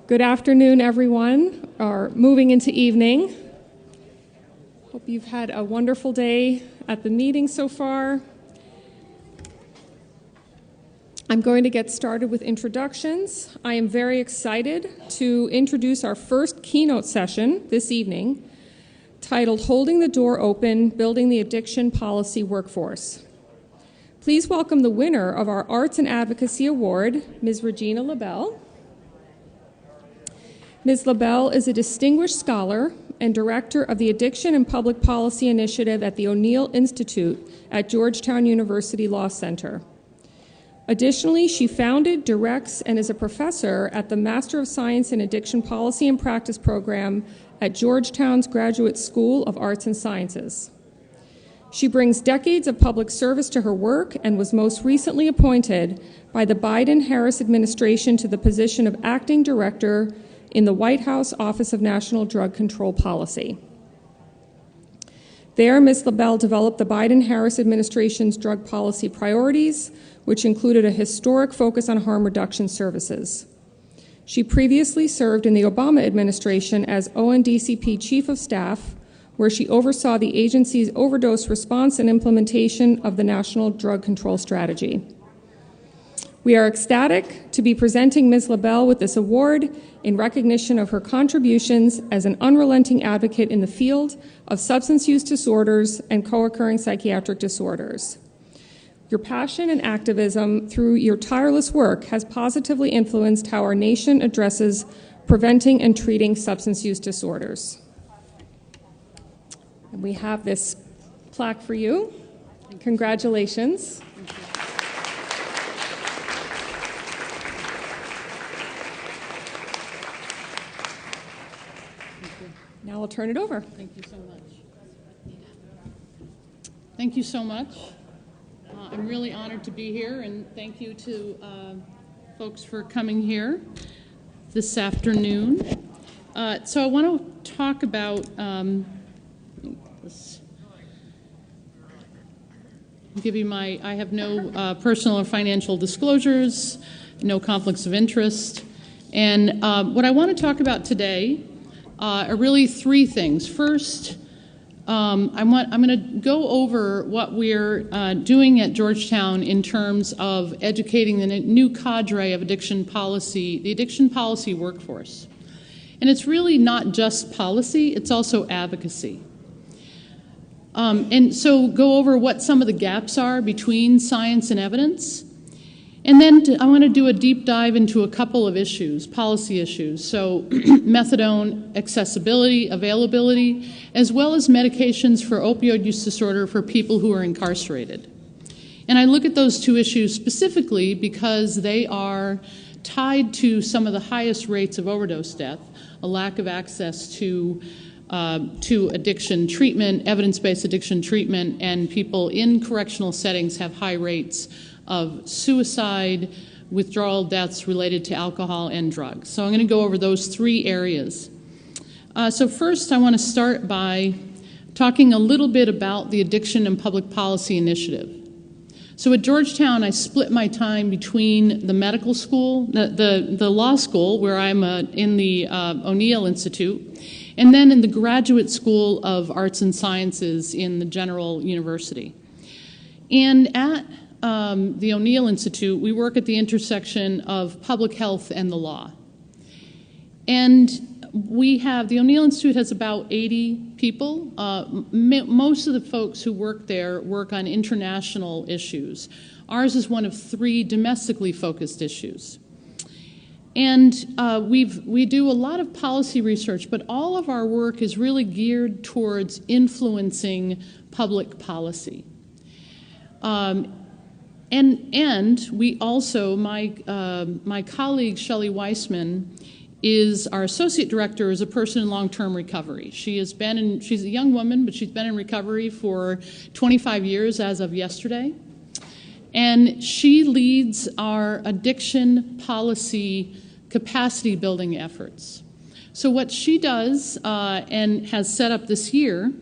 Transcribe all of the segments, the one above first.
Good afternoon, everyone, or moving into evening. Hope you've had a wonderful day at the meeting so far. I'm going to get started with introductions. I am very excited to introduce our first keynote session this evening, titled Holding the Door Open, Building the Addiction Policy Workforce. Please welcome the winner of our Arts and Advocacy Award, Ms. Regina LaBelle. Ms. LaBelle is a distinguished scholar and director of the Addiction and Public Policy Initiative at the O'Neill Institute at Georgetown University Law Center. Additionally, she founded, directs, and is a professor at the Master of Science in Addiction Policy and Practice program at Georgetown's Graduate School of Arts and Sciences. She brings decades of public service to her work and was most recently appointed by the Biden-Harris administration to the position of acting director in the White House Office of National Drug Control Policy. There, Ms. LaBelle developed the Biden-Harris administration's drug policy priorities, which included a historic focus on harm reduction services. She previously served in the Obama administration as ONDCP Chief of Staff, where she oversaw the agency's overdose response and implementation of the National Drug Control Strategy. We are ecstatic to be presenting Ms. LaBelle with this award in recognition of her contributions as an unrelenting advocate in the field of substance use disorders and co-occurring psychiatric disorders. Your passion and activism through your tireless work has positively influenced how our nation addresses preventing and treating substance use disorders. And we have this plaque for you. Congratulations. Now I'll turn it over. Thank you so much. Thank you so much. I'm really honored to be here, and thank you to folks for coming here this afternoon. So I want to talk about this. Give you I have no personal or financial disclosures, no conflicts of interest, and what I want to talk about today are really three things. First, I'm going to go over what we're doing at Georgetown in terms of educating the new cadre of addiction policy, the addiction policy workforce. And it's really not just policy, it's also advocacy. And so go over what some of the gaps are between science and evidence. And then I want to do a deep dive into a couple of issues, policy issues. So methadone accessibility, availability, as well as medications for opioid use disorder for people who are incarcerated. And I look at those two issues specifically because they are tied to some of the highest rates of overdose death, a lack of access to addiction treatment, evidence-based addiction treatment, and people in correctional settings have high rates of suicide, withdrawal deaths related to alcohol and drugs. So I'm going to go over those three areas. So first, I want to start by talking a little bit about the Addiction and Public Policy Initiative. So at Georgetown, I split my time between the medical school, the law school, where I'm in the O'Neill Institute, and then in the Graduate School of Arts and Sciences in the General University. And at the O'Neill Institute, we work at the intersection of public health and the law. And the O'Neill Institute has about 80 people. Most of the folks who work there work on international issues. Ours is one of 3 domestically focused issues. And we do a lot of policy research, but all of our work is really geared towards influencing public policy. And we also, my colleague Shelley Weissman is our associate director, is a person in long-term recovery. She's a young woman, but she's been in recovery for 25 years as of yesterday. And she leads our addiction policy capacity building efforts. So what she does and has set up this year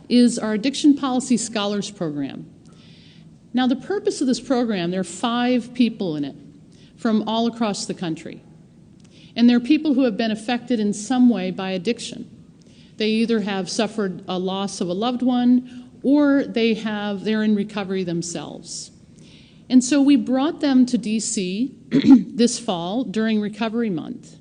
is our Addiction Policy Scholars Program. Now, the purpose of this program, there are 5 people in it from all across the country. And they're people who have been affected in some way by addiction. They either have suffered a loss of a loved one or they're in recovery themselves. And so we brought them to DC this fall during Recovery Month.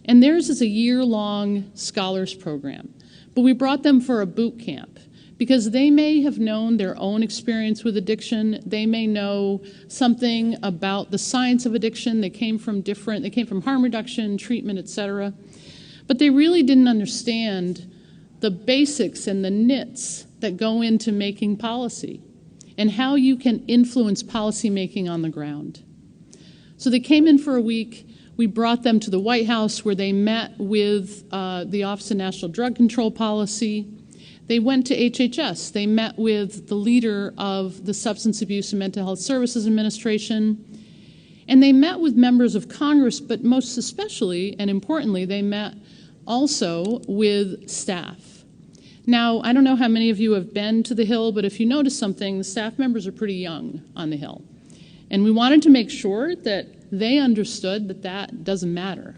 And theirs is a year-long scholars program. But we brought them for a boot camp because they may have known their own experience with addiction. They may know something about the science of addiction. They came from harm reduction, treatment, etc. But they really didn't understand the basics and the nits that go into making policy and how you can influence policy making on the ground. So they came in for a week. We brought them to the White House where they met with the Office of National Drug Control Policy. They went to HHS. They met with the leader of the Substance Abuse and Mental Health Services Administration. And they met with members of Congress, but most especially and importantly, they met also with staff. Now, I don't know how many of you have been to the Hill, but if you notice something, the staff members are pretty young on the Hill. And we wanted to make sure that they understood that that doesn't matter,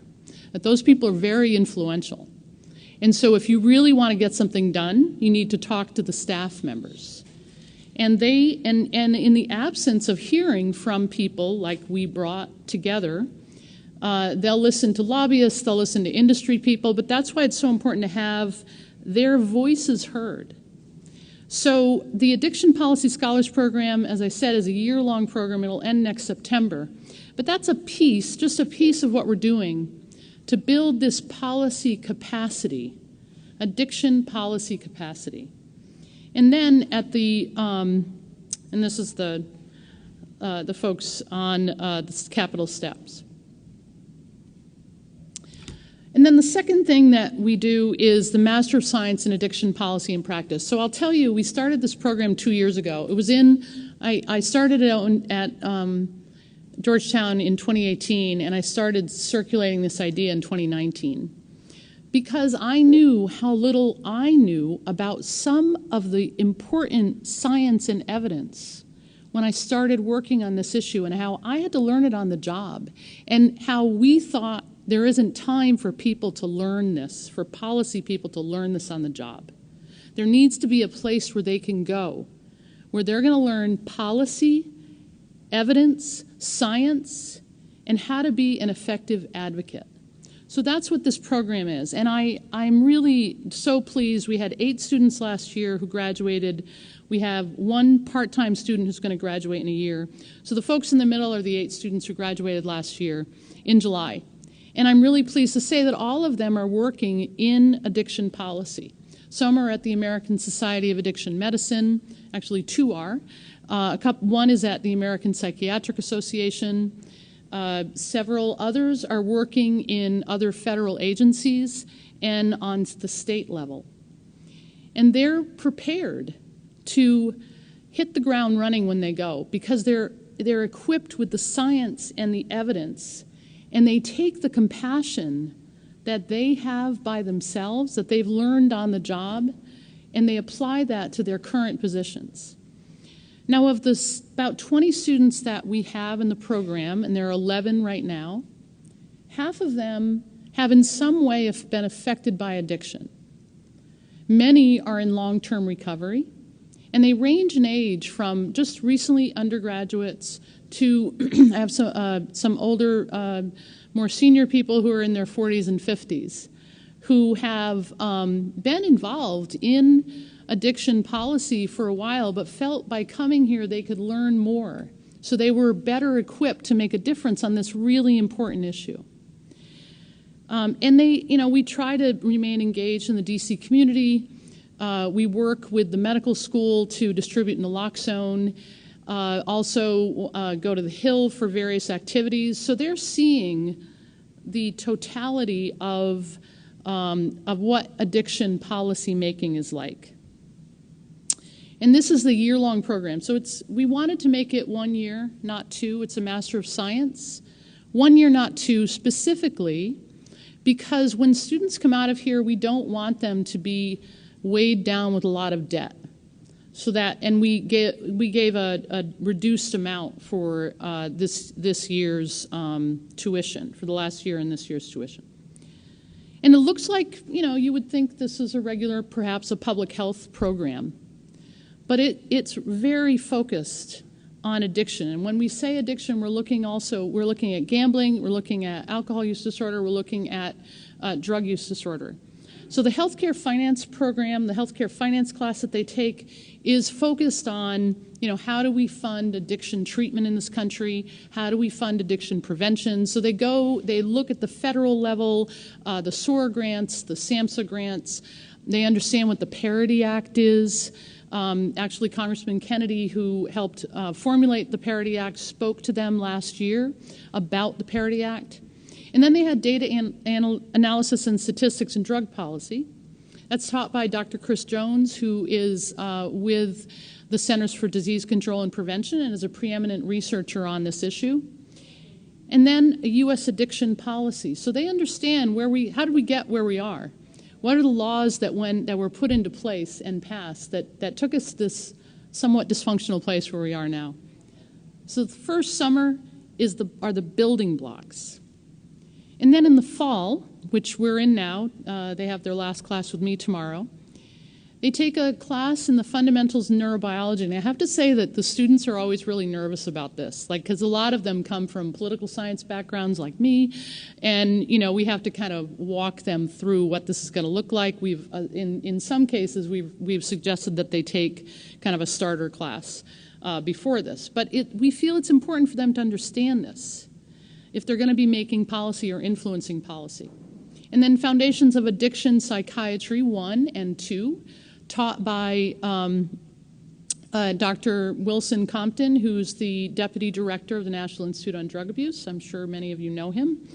that those people are very influential. And so if you really want to get something done, you need to talk to the staff members. And in the absence of hearing from people like we brought together, they'll listen to lobbyists, they'll listen to industry people, but that's why it's so important to have their voices heard. So the Addiction Policy Scholars Program, as I said, is a year-long program. It'll end next September. But that's just a piece of what we're doing to build this policy capacity, addiction policy capacity. And then at the, and this is the folks on the Capitol steps. And then the second thing that we do is the Master of Science in Addiction Policy and Practice. So I'll tell you, we started this program 2 years ago. It was I started it at Georgetown in 2018, and I started circulating this idea in 2019 because I knew how little I knew about some of the important science and evidence when I started working on this issue, and how I had to learn it on the job, and how we thought there isn't time for people to learn this, for policy people to learn this on the job. There needs to be a place where they can go, where they're going to learn policy, evidence, science, and how to be an effective advocate. So that's what this program is. And I'm really so pleased. We had 8 students last year who graduated. We have 1 part-time student who's going to graduate in a year. So the folks in the middle are the 8 students who graduated last year in July. And I'm really pleased to say that all of them are working in addiction policy. Some are at the American Society of Addiction Medicine. Actually, 2 are. One is at the American Psychiatric Association. Several others are working in other federal agencies and on the state level. And they're prepared to hit the ground running when they go because they're equipped with the science and the evidence, and they take the compassion that they have by themselves, that they've learned on the job, and they apply that to their current positions. Now, of the about 20 students that we have in the program, and there are 11 right now, half of them have in some way been affected by addiction. Many are in long-term recovery, and they range in age from just recently undergraduates to I have some older, more senior people who are in their 40s and 50s who have been involved in addiction policy for a while, but felt by coming here they could learn more. So they were better equipped to make a difference on this really important issue. And we try to remain engaged in the DC community. We work with the medical school to distribute naloxone. Also go to the Hill for various activities. So they're seeing the totality of what addiction policy making is like. And this is the year-long program. So we wanted to make it 1 year, not 2. It's a Master of Science. 1 year, not 2, specifically because when students come out of here, we don't want them to be weighed down with a lot of debt. So that, and we gave a reduced amount for this year's tuition, for the last year and this year's tuition. And it looks like, you would think this is a regular, perhaps a public health program, but it's very focused on addiction. And when we say addiction, we're looking at gambling, we're looking at alcohol use disorder, we're looking at drug use disorder. So the healthcare finance program, the healthcare finance class that they take is focused on, how do we fund addiction treatment in this country? How do we fund addiction prevention? So they look at the federal level, the SOAR grants, the SAMHSA grants. They understand what the Parity Act is. Actually, Congressman Kennedy, who helped formulate the Parity Act, spoke to them last year about the Parity Act. And then they had data analysis and statistics and drug policy. That's taught by Dr. Chris Jones, who is with the Centers for Disease Control and Prevention and is a preeminent researcher on this issue. And then a U.S. addiction policy. So they understand how did we get where we are? What are the laws that were put into place and passed that took us this somewhat dysfunctional place where we are now? So the first summer are the building blocks. And then in the fall, which we're in now, they have their last class with me tomorrow, they take a class in the fundamentals of neurobiology. And I have to say that the students are always really nervous about this, because a lot of them come from political science backgrounds like me, and we have to kind of walk them through what this is going to look like. We've, in some cases, we've suggested that they take kind of a starter class before this, but we feel it's important for them to understand this if they're going to be making policy or influencing policy. And then Foundations of Addiction Psychiatry 1 and 2, taught by Dr. Wilson Compton, who's the Deputy Director of the National Institute on Drug Abuse. I'm sure many of you know him.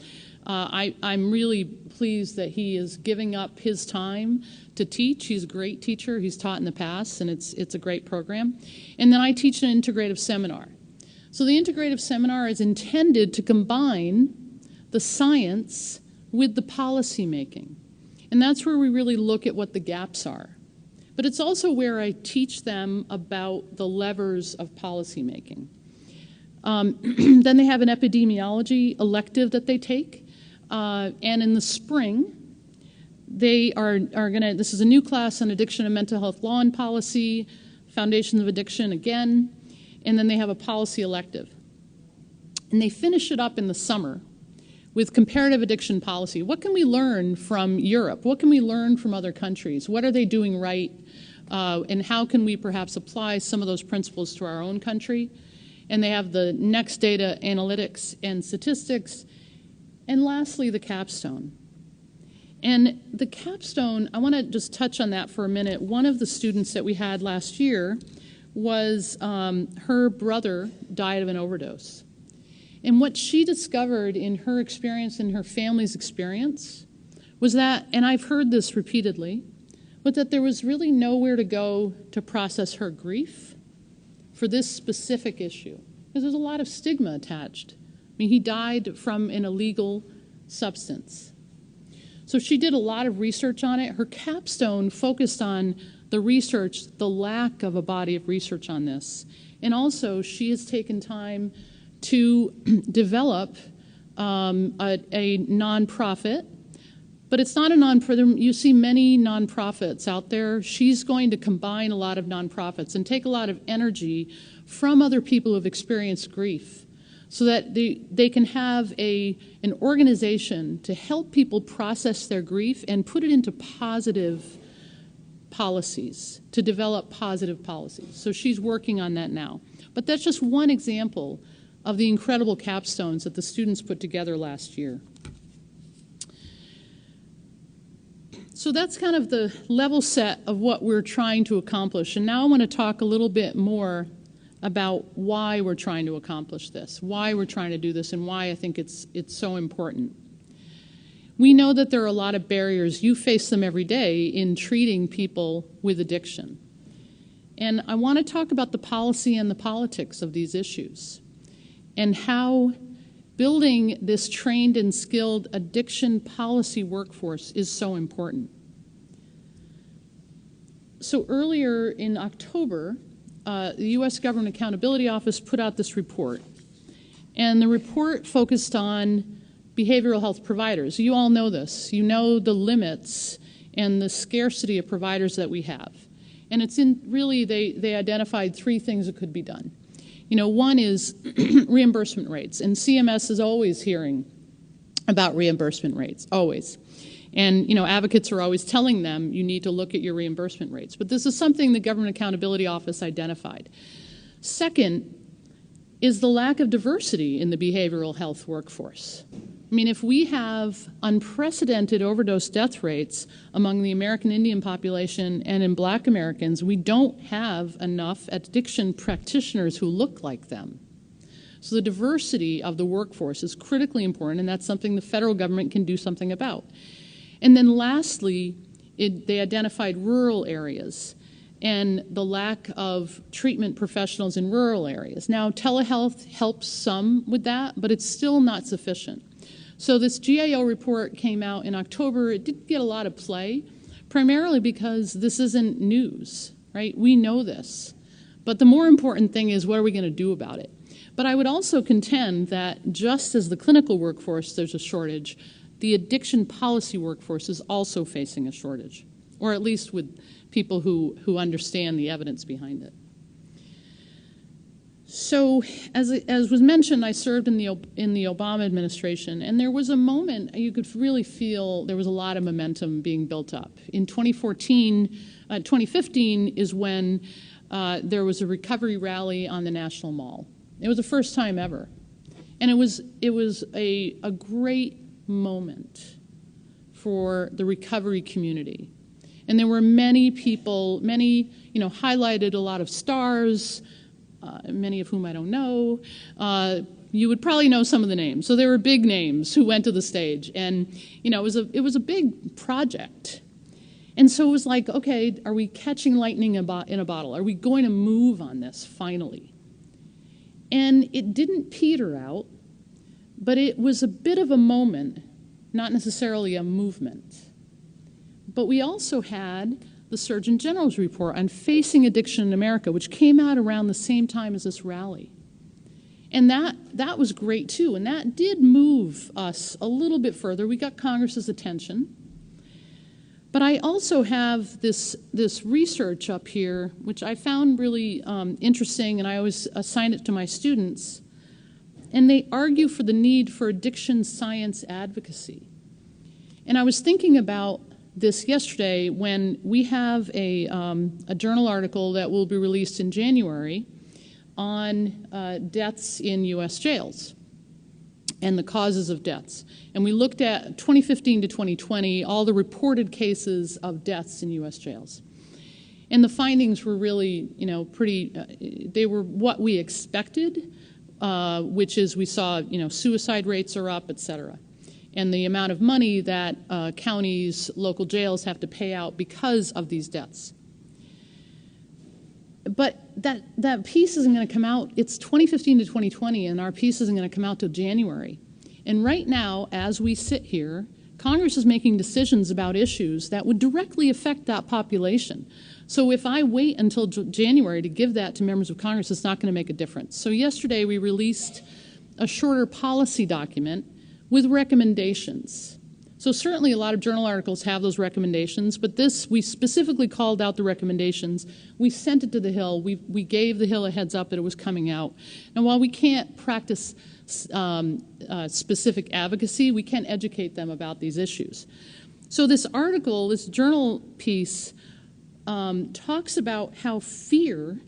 I'm really pleased that he is giving up his time to teach. He's a great teacher. He's taught in the past, and it's a great program. And then I teach an integrative seminar. So the integrative seminar is intended to combine the science with the policy making. And that's where we really look at what the gaps are. But it's also where I teach them about the levers of policy making. Then they have an epidemiology elective that they take. And in the spring, they are going to, this is a new class on addiction and mental health law and policy, Foundations of Addiction again, and then they have a policy elective. And they finish it up in the summer with comparative addiction policy. What can we learn from Europe? What can we learn from other countries? What are they doing right? And how can we perhaps apply some of those principles to our own country? And they have the next data analytics and statistics. And lastly, the capstone. And the capstone, I want to just touch on that for a minute. One of the students that we had last year was her brother died of an overdose. And what she discovered in her experience and her family's experience was that, and I've heard this repeatedly, but that there was really nowhere to go to process her grief for this specific issue. Because there's a lot of stigma attached. I mean, he died from an illegal substance. So she did a lot of research on it. Her capstone focused on the research, the lack of a body of research on this. And also, she has taken time to develop a nonprofit, but it's not a nonprofit. You see many nonprofits out there. She's going to combine a lot of nonprofits and take a lot of energy from other people who have experienced grief so that they can have an organization to help people process their grief and put it into positive policies, to develop positive policies. So she's working on that now. But that's just one example of the incredible capstones that the students put together last year. So that's kind of the level set of what we're trying to accomplish. And now I want to talk a little bit more about why we're trying to accomplish this, why we're trying to do this, and why I think it's so important. We know that there are a lot of barriers. You face them every day in treating people with addiction. And I want to talk about the policy and the politics of these issues and how building this trained and skilled addiction policy workforce is so important. So earlier in October, the U.S. Government Accountability Office put out this report. And the report focused on behavioral health providers. You all know this. You know the limits and the scarcity of providers that we have. And it's really, they identified three things that could be done. One is reimbursement rates. And CMS is always hearing about reimbursement rates, always. And, advocates are always telling them you need to look at your reimbursement rates. But this is something the Government Accountability Office identified. Second is the lack of diversity in the behavioral health workforce. If we have unprecedented overdose death rates among the American Indian population and in Black Americans, we don't have enough addiction practitioners who look like them. So the diversity of the workforce is critically important, and that's something the federal government can do something about. And then lastly, they identified rural areas and the lack of treatment professionals in rural areas. Now, telehealth helps some with that, but it's still not sufficient. So this GAO report came out in October. It didn't get a lot of play, primarily because this isn't news, right? We know this. But the more important thing is, what are we going to do about it? But I would also contend that just as the clinical workforce, there's a shortage, the addiction policy workforce is also facing a shortage, or at least with people who understand the evidence behind it. So, as was mentioned, I served in the Obama administration, and there was a moment you could really feel there was a lot of momentum being built up. In 2015 is when there was a recovery rally on the National Mall. It was the first time ever, and it was a great moment for the recovery community. And there were many people, highlighted a lot of stars, many of whom I don't know. You would probably know some of the names. So there were big names who went to the stage, and it was a big project. And so it was like, okay, are we catching lightning in a bottle? Are we going to move on this finally? And it didn't peter out, but it was a bit of a moment, not necessarily a movement. But we also had the Surgeon General's report on facing addiction in America, which came out around the same time as this rally. And that was great too, and that did move us a little bit further. We got Congress's attention. But I also have this research up here, which I found really interesting, and I always assign it to my students. And they argue for the need for addiction science advocacy. And I was thinking about this yesterday when we have a journal article that will be released in January on deaths in U.S. jails and the causes of deaths. And we looked at 2015 to 2020, all the reported cases of deaths in U.S. jails. And the findings were really, pretty, they were what we expected, which is we saw, suicide rates are up, et cetera. And the amount of money that counties, local jails have to pay out because of these deaths. But that piece isn't going to come out. It's 2015 to 2020, and our piece isn't going to come out till January. And right now, as we sit here, Congress is making decisions about issues that would directly affect that population. So if I wait until January to give that to members of Congress, it's not going to make a difference. So yesterday we released a shorter policy document with recommendations. So certainly a lot of journal articles have those recommendations, but this, we specifically called out the recommendations. We sent it to the Hill. We gave the Hill a heads up that it was coming out. And while we can't practice specific advocacy, we can educate them about these issues. So this article, this journal piece, talks about how fear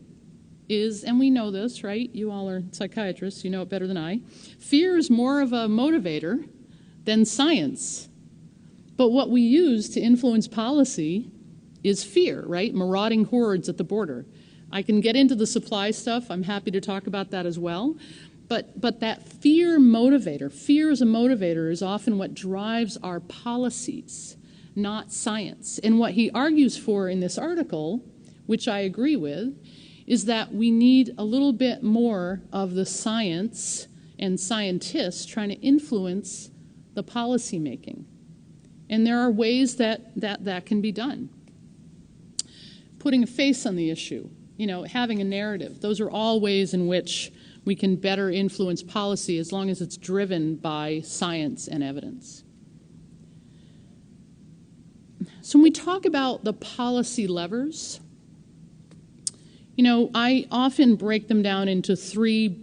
is, and we know this, right? You all are psychiatrists, you know it better than I. Fear is more of a motivator than science. But what we use to influence policy is fear, right? Marauding hordes at the border. I can get into the supply stuff. I'm happy to talk about that as well. But that fear motivator, fear as a motivator, is often what drives our policies, not science. And what he argues for in this article, which I agree with, is that we need a little bit more of the science and scientists trying to influence the policy making. And there are ways that can be done. putting a face on the issue, having a narrative. Those are all ways in which we can better influence policy as long as it's driven by science and evidence. So when we talk about the policy levers, I often break them down into three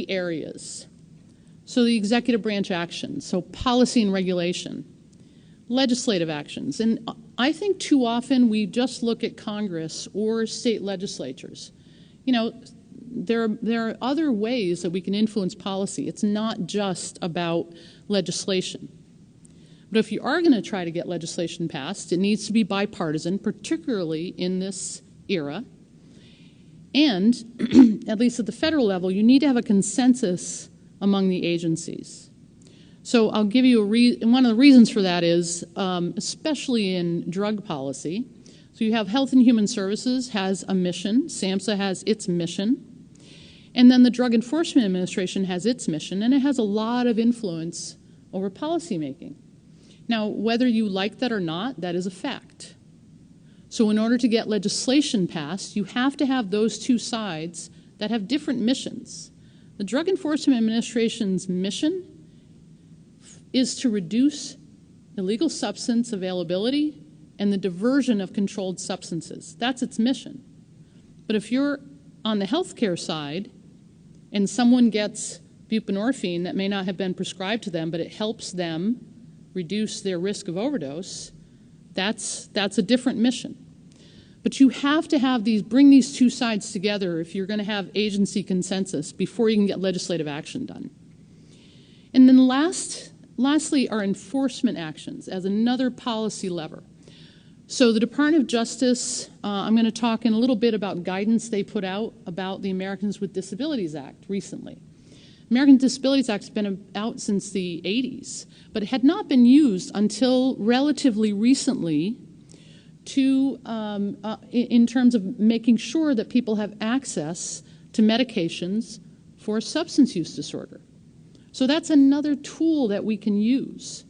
areas. So the executive branch actions, so policy and regulation, legislative actions. And I think too often we just look at Congress or state legislatures. There are other ways that we can influence policy. It's not just about legislation. But if you are going to try to get legislation passed, it needs to be bipartisan, particularly in this era. And, at least at the federal level, you need to have a consensus among the agencies. So I'll give you one of the reasons for that is, especially in drug policy, so you have Health and Human Services has a mission, SAMHSA has its mission, and then the Drug Enforcement Administration has its mission, and it has a lot of influence over policymaking. Now, whether you like that or not, that is a fact. So in order to get legislation passed, you have to have those two sides that have different missions. The Drug Enforcement Administration's mission is to reduce illegal substance availability and the diversion of controlled substances. That's its mission. But if you're on the healthcare side and someone gets buprenorphine that may not have been prescribed to them, but it helps them reduce their risk of overdose, that's a different mission. But you have to bring these two sides together if you're going to have agency consensus before you can get legislative action done. And then lastly are enforcement actions as another policy lever. So the Department of Justice, I'm going to talk in a little bit about guidance they put out about the Americans with Disabilities Act recently. American Disabilities Act has been out since the 80s, but it had not been used until relatively recently in terms of making sure that people have access to medications for substance use disorder. So that's another tool that we can use.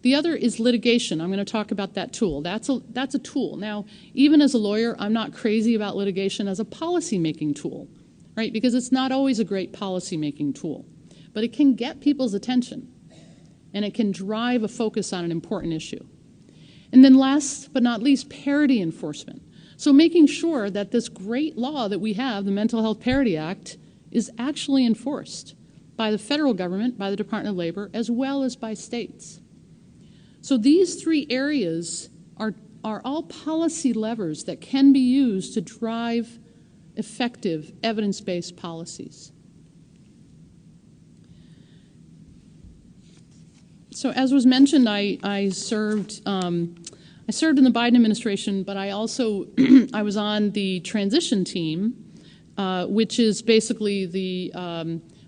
The other is litigation. I'm going to talk about that tool. That's a tool. Now, even as a lawyer, I'm not crazy about litigation as a policy-making tool, right? Because it's not always a great policy-making tool. But it can get people's attention, and it can drive a focus on an important issue. And then last but not least, parity enforcement. So making sure that this great law that we have, the Mental Health Parity Act, is actually enforced by the federal government, by the Department of Labor, as well as by states. So these three areas are all policy levers that can be used to drive effective evidence-based policies. So as was mentioned, I served in the Biden administration, but I also I was on the transition team, which is basically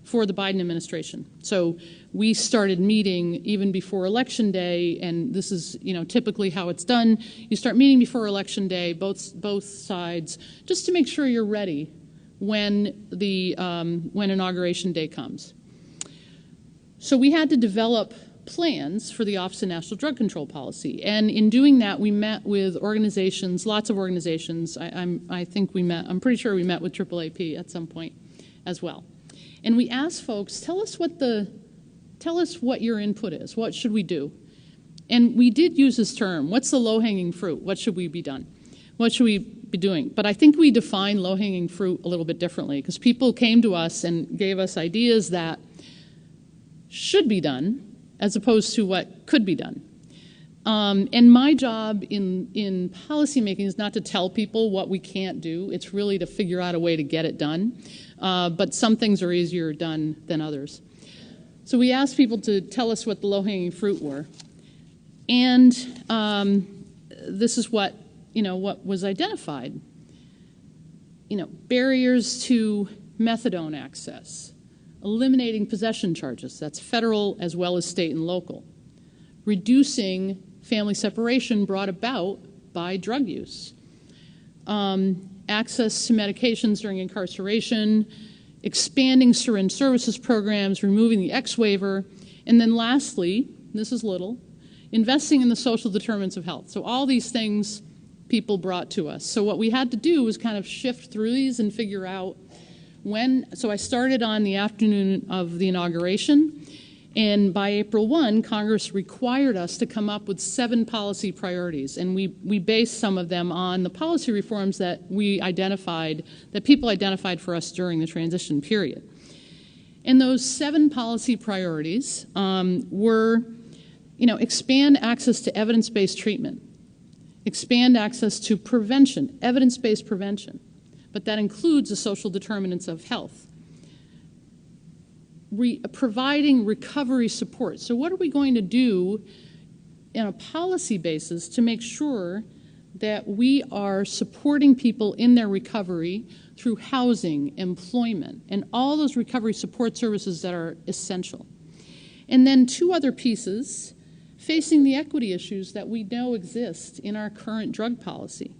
for the Biden administration. So we started meeting even before Election Day, and this is typically how it's done. You start meeting before Election Day, both sides, just to make sure you're ready when Inauguration Day comes. So we had to develop plans for the Office of National Drug Control Policy, and in doing that, we met with organizations, lots of organizations. I'm pretty sure we met with AAAP at some point as well. And we asked folks, tell us what your input is. What should we do? And we did use this term. What's the low-hanging fruit? What should we be done? What should we be doing? But I think we define low-hanging fruit a little bit differently, because people came to us and gave us ideas that should be done as opposed to what could be done. And my job in policymaking is not to tell people what we can't do. It's really to figure out a way to get it done. But some things are easier done than others. So we asked people to tell us what the low-hanging fruit were. And this is what was identified. Barriers to methadone access, eliminating possession charges, that's federal as well as state and local, reducing family separation brought about by drug use, access to medications during incarceration, expanding syringe services programs, removing the X waiver, and then lastly, this is little, investing in the social determinants of health. So all these things people brought to us. So what we had to do was kind of shift through these and figure out so I started on the afternoon of the inauguration, and by April 1, Congress required us to come up with 7 policy priorities, and we based some of them on the policy reforms that people identified for us during the transition period. And those 7 policy priorities were, expand access to evidence-based treatment, expand access to prevention, evidence-based prevention, but that includes the social determinants of health. Providing recovery support. So what are we going to do on a policy basis to make sure that we are supporting people in their recovery through housing, employment, and all those recovery support services that are essential? And then 2 other pieces, facing the equity issues that we know exist in our current drug policy.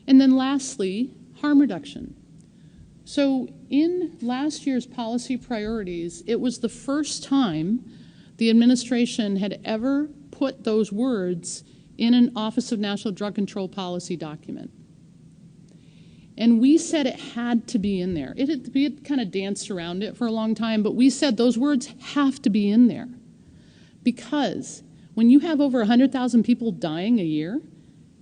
And then lastly, harm reduction. So in last year's policy priorities, it was the first time the administration had ever put those words in an Office of National Drug Control policy document. And we said it had to be in there. We had kind of danced around it for a long time, but we said those words have to be in there. Because when you have over 100,000 people dying a year,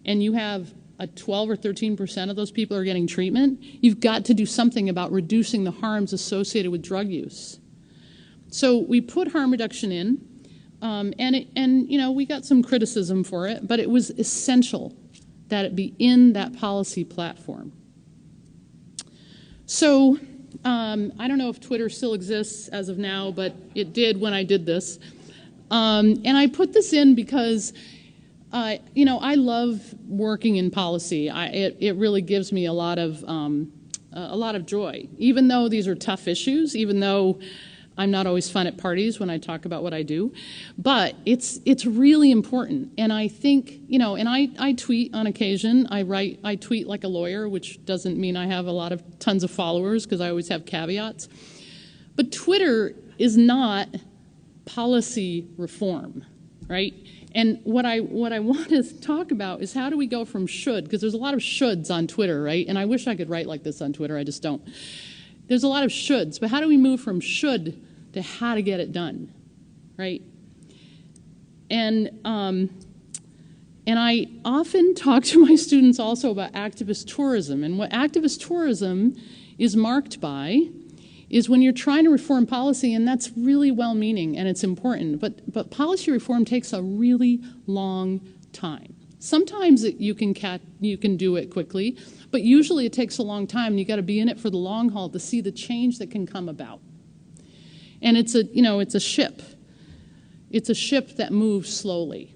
and you have 12 or 13% of those people are getting treatment, you've got to do something about reducing the harms associated with drug use. So we put harm reduction in, and we got some criticism for it, but it was essential that it be in that policy platform. So I don't know if Twitter still exists as of now, but it did when I did this. And I put this in because I love working in policy. It really gives me a lot of joy, even though these are tough issues, even though I'm not always fun at parties when I talk about what I do. But it's really important. And I think, and I tweet on occasion. I tweet like a lawyer, which doesn't mean I have tons of followers, because I always have caveats. But Twitter is not policy reform, right? And what I want to talk about is how do we go from should, because there's a lot of shoulds on Twitter, right? And I wish I could write like this on Twitter, I just don't. There's a lot of shoulds, but how do we move from should to how to get it done, right? And I often talk to my students also about activist tourism, and what activist tourism is marked by is when you're trying to reform policy, and that's really well-meaning and it's important, but policy reform takes a really long time. Sometimes you can do it quickly, but usually it takes a long time, and you got to be in it for the long haul to see the change that can come about. And it's a ship. It's a ship that moves slowly.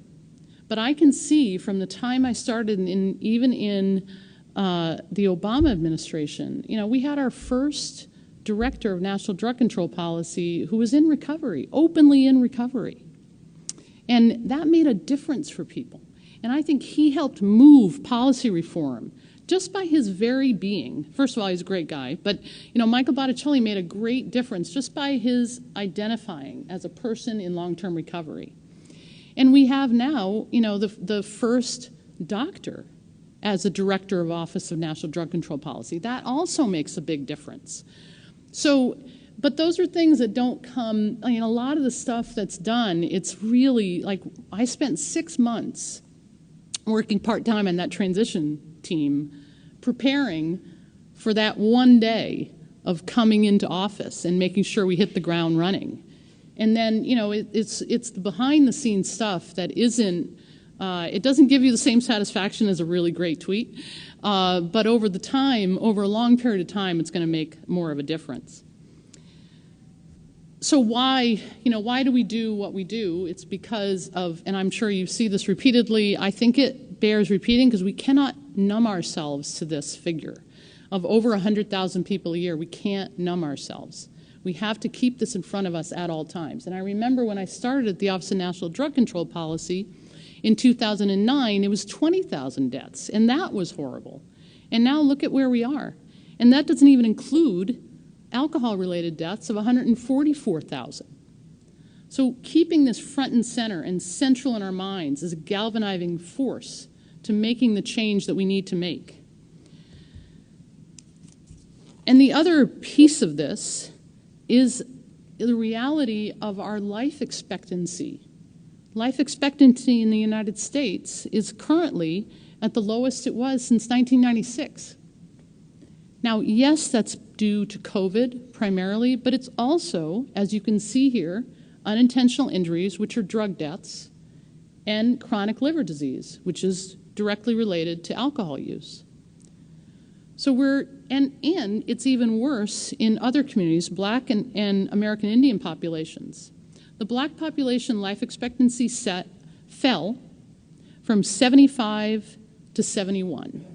But I can see from the time I started, even in the Obama administration, we had our first director of National Drug Control Policy who was in recovery, openly in recovery. And that made a difference for people. And I think he helped move policy reform just by his very being. First of all, he's a great guy, but Michael Botticelli made a great difference just by his identifying as a person in long-term recovery. And we have now, the first doctor as a director of Office of National Drug Control Policy. That also makes a big difference. So, but those are things that don't come, a lot of the stuff that's done, it's really, I spent 6 months working part-time on that transition team, preparing for that one day of coming into office and making sure we hit the ground running. And then, it's the behind-the-scenes stuff that isn't, it doesn't give you the same satisfaction as a really great tweet, but over a long period of time, it's going to make more of a difference. So why do we do what we do? It's because of, and I'm sure you see this repeatedly, I think it bears repeating because we cannot numb ourselves to this figure of over 100,000 people a year. We can't numb ourselves. We have to keep this in front of us at all times. And I remember when I started at the Office of National Drug Control Policy in 2009, it was 20,000 deaths, and that was horrible. And now look at where we are. And that doesn't even include alcohol-related deaths of 144,000. So keeping this front and center and central in our minds is a galvanizing force to making the change that we need to make. And the other piece of this is the reality of our life expectancy. Life expectancy in the United States is currently at the lowest it was since 1996. Now, yes, that's due to COVID primarily, but it's also, as you can see here, unintentional injuries, which are drug deaths, and chronic liver disease, which is directly related to alcohol use. So and it's even worse in other communities, Black and American Indian populations. The Black population life expectancy fell from 75 to 71.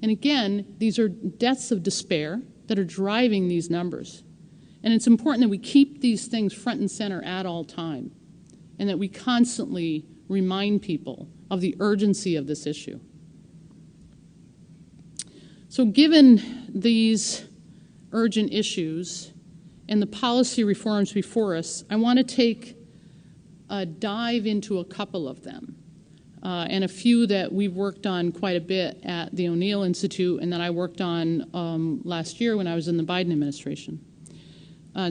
And again, these are deaths of despair that are driving these numbers. And it's important that we keep these things front and center at all time, and that we constantly remind people of the urgency of this issue. So given these urgent issues and the policy reforms before us, I want to take a dive into a couple of them, and a few that we've worked on quite a bit at the O'Neill Institute and that I worked on last year when I was in the Biden administration.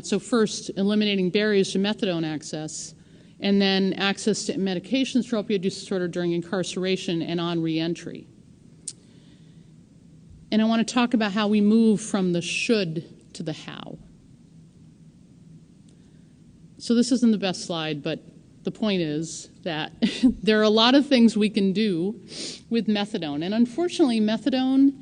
So first, eliminating barriers to methadone access, and then access to medications for opioid use disorder during incarceration and on reentry. And I want to talk about how we move from the should to the how. So this isn't the best slide, but the point is that there are a lot of things we can do with methadone. And unfortunately, methadone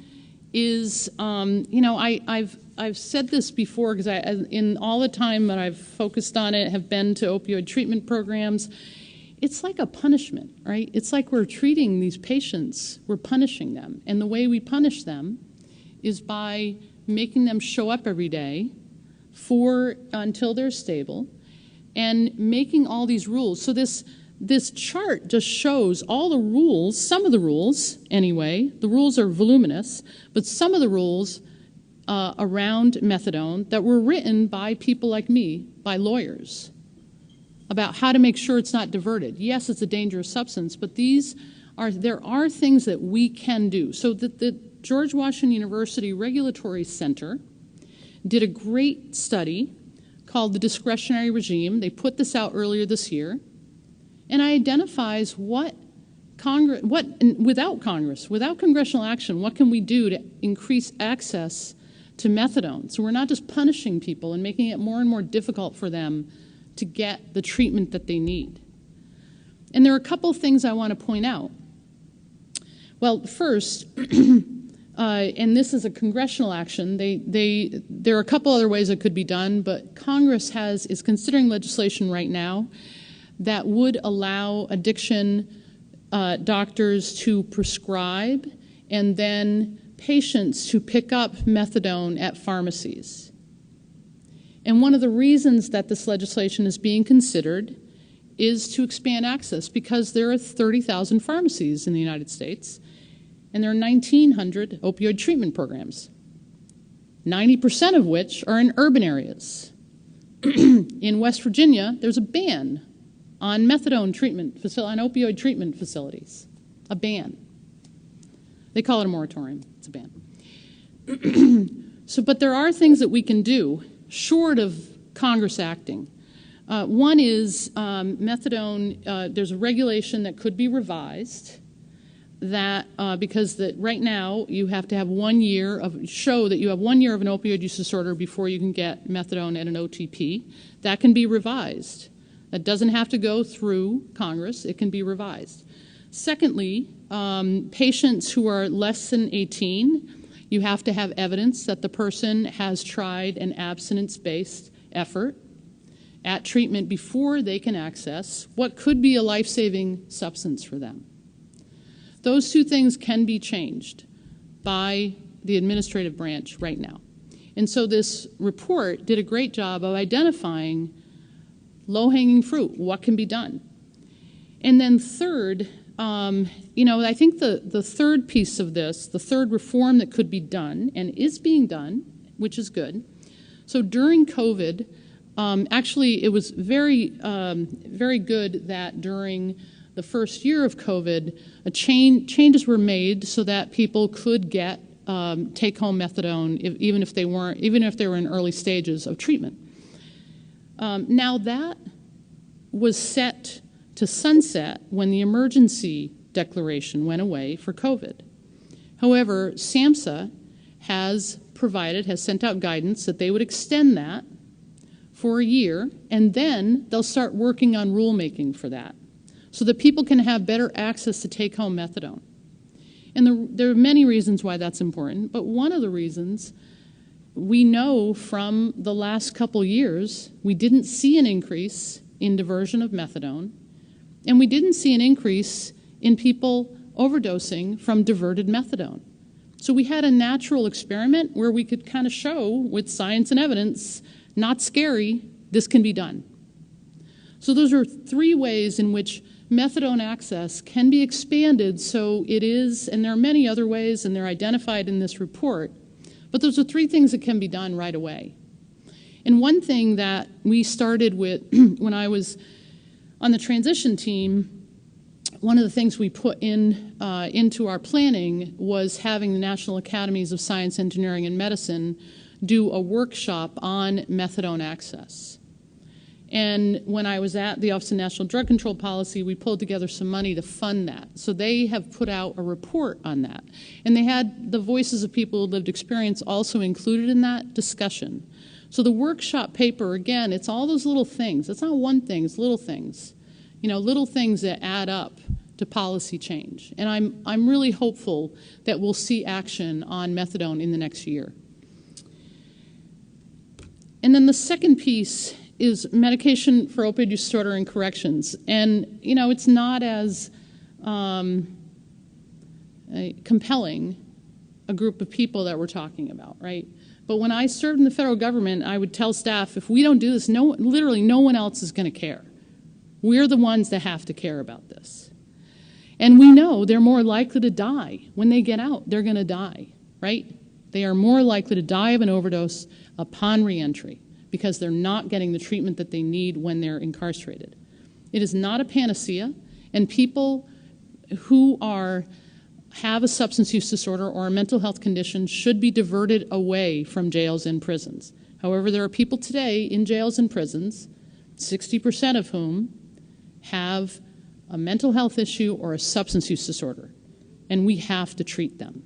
is, I've said this before because in all the time that I've focused on it, have been to opioid treatment programs, it's like a punishment, right? It's like we're treating these patients, we're punishing them. And the way we punish them is by making them show up every day until they're stable, and making all these rules. So this chart just shows all the rules, some of the rules anyway. The rules are voluminous, but some of the rules around methadone that were written by people like me, by lawyers, about how to make sure it's not diverted. Yes, it's a dangerous substance, but there are things that we can do. So the George Washington University Regulatory Center did a great study called the discretionary regime. They put this out earlier this year, and it identifies without congressional action, what can we do to increase access to methadone? So we're not just punishing people and making it more and more difficult for them to get the treatment that they need. And there are a couple of things I want to point out. Well, first, and this is a congressional action, there are a couple other ways it could be done, but Congress is considering legislation right now that would allow addiction doctors to prescribe and then patients to pick up methadone at pharmacies. And one of the reasons that this legislation is being considered is to expand access, because there are 30,000 pharmacies in the United States, and there are 1,900 opioid treatment programs, 90% of which are in urban areas. In West Virginia, there's a ban on methadone treatment, on opioid treatment facilities, a ban. They call it a moratorium, it's a ban. But there are things that we can do short of Congress acting. One is methadone, there's a regulation that could be revised because right now you have to have 1 year show that you have 1 year of an opioid use disorder before you can get methadone at an OTP. That can be revised. That doesn't have to go through Congress. It can be revised. Secondly, patients who are less than 18, you have to have evidence that the person has tried an abstinence-based effort at treatment before they can access what could be a life-saving substance for them. Those two things can be changed by the administrative branch right now. And so this report did a great job of identifying low-hanging fruit, what can be done. And then third, I think the third piece of this, the third reform that could be done and is being done, which is good. So during COVID, actually it was very good that during the first year of COVID, changes were made so that people could get take-home methadone even if they were in early stages of treatment. Now that was set to sunset when the emergency declaration went away for COVID. However, SAMHSA has sent out guidance that they would extend that for a year, and then they'll start working on rulemaking for that so that people can have better access to take-home methadone. And there are many reasons why that's important, but one of the reasons we know from the last couple years, we didn't see an increase in diversion of methadone, and we didn't see an increase in people overdosing from diverted methadone. So we had a natural experiment where we could kind of show with science and evidence, not scary, this can be done. So those are 3 ways in which methadone access can be expanded so it is, and there are many other ways and they're identified in this report, but those are 3 things that can be done right away. And one thing that we started with when I was on the transition team, one of the things we put into our planning was having the National Academies of Science, Engineering, and Medicine do a workshop on methadone access. And when I was at the Office of National Drug Control Policy, we pulled together some money to fund that. So they have put out a report on that. And they had the voices of people with lived experience also included in that discussion. So the workshop paper, again, it's all those little things. It's not one thing, it's little things. You know, little things that add up to policy change. And I'm really hopeful that we'll see action on methadone in the next year. And then the second piece is medication for opioid use disorder and corrections. And, you know, it's not as compelling a group of people that we're talking about, right? But when I served in the federal government, I would tell staff, if we don't do this, literally no one else is going to care. We're the ones that have to care about this. And we know they're more likely to die. When they get out, they're going to die, right? They are more likely to die of an overdose upon reentry because they're not getting the treatment that they need when they're incarcerated. It is not a panacea, and people who have a substance use disorder or a mental health condition should be diverted away from jails and prisons. However, there are people today in jails and prisons, 60% of whom have a mental health issue or a substance use disorder, and we have to treat them.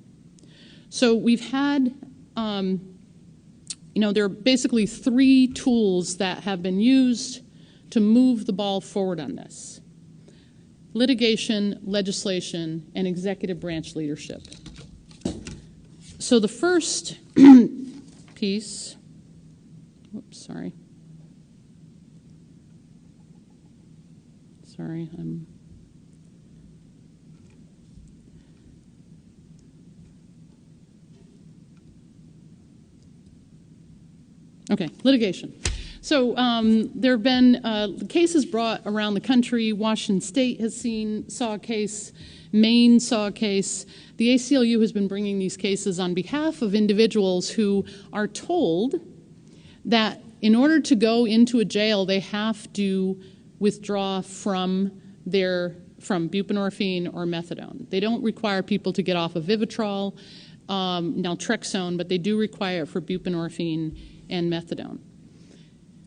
So we've had, there are basically 3 tools that have been used to move the ball forward on this: litigation, legislation, and executive branch leadership. So the first piece, litigation. So there have been cases brought around the country. Washington State saw a case. Maine saw a case. The ACLU has been bringing these cases on behalf of individuals who are told that in order to go into a jail, they have to withdraw from buprenorphine or methadone. They don't require people to get off of Vivitrol, naltrexone, but they do require it for buprenorphine and methadone.